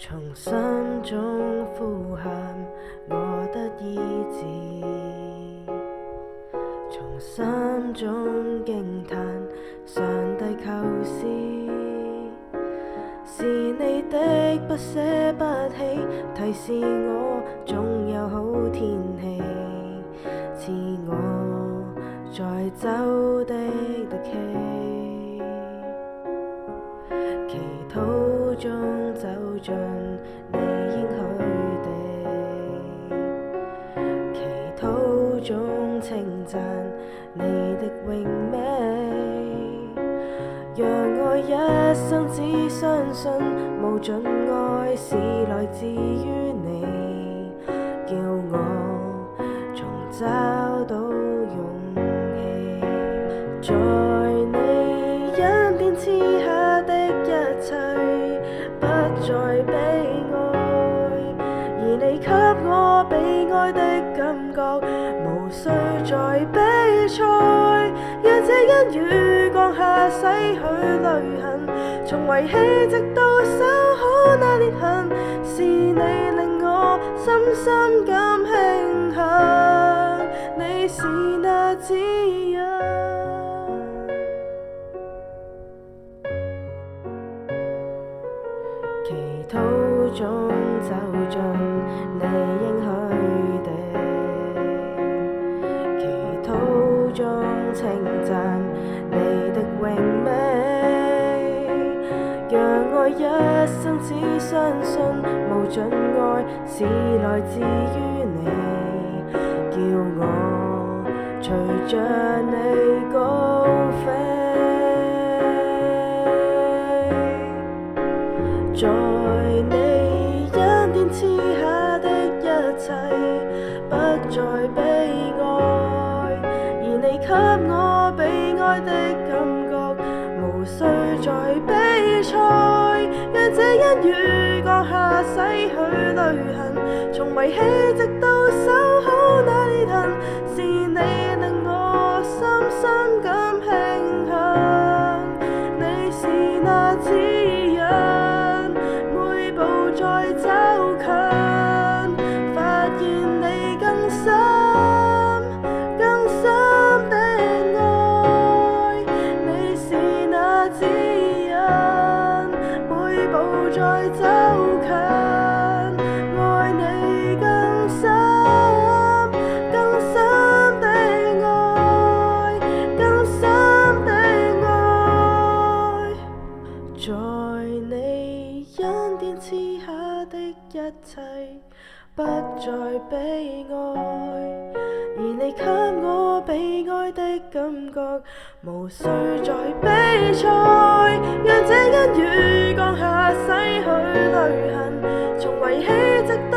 從心中呼喊我得醫治，從心中驚嘆上帝構思，是你的不捨不棄，提示我總有好天氣，賜我再走的力氣，祈禱中走進你應許地，祈禱中稱讚你的榮美，讓我一生只相信無盡愛是來自於你，叫我重找到勇氣，在你恩典賜下的一切不再悲哀，而你給我被愛的感覺，無需再悲催，讓這恩雨降下洗去淚痕，從遺棄直到修好那裂痕，是你令我深深感慶幸，你是那指引。祈禱中走進你應許地，祈禱中稱讚你的榮美，讓我一生只相信無盡愛是來自於你，叫我隨着你高飛，在你恩典賜下的一切不再悲哀，而你給我被愛的感覺，無需再悲催，讓這恩雨降下洗去淚痕，從遺棄直到修好那裂痕，是你令我深深感慶幸，你是那指引，每步再走近，發現你更深更深的愛，你是那指引，每步再走近，愛你更深更深的愛，更深的愛，在你恩典賜下的一切不再悲哀，而你給我被愛的感覺，無需再悲催，讓這恩雨降下洗去淚痕，從遺棄直到